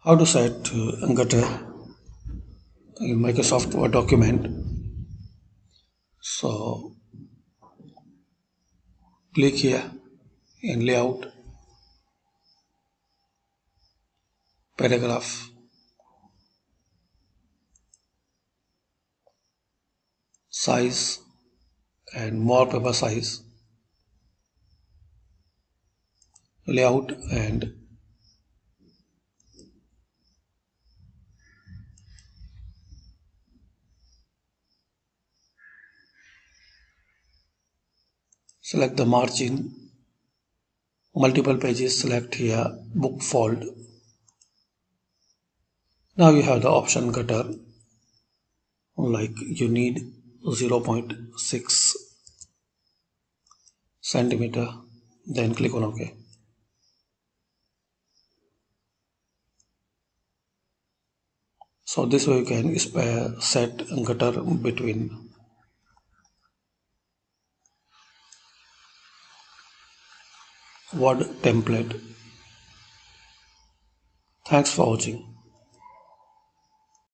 How to set gutter in Microsoft Word document. So click here in layout, paragraph, size and more paper size, layout and select the margin, multiple pages, select here book fold. Now you have the option gutter, like you need 0.6 centimeter, then click on OK. So this way you can set gutter between. Word template. Thanks for watching.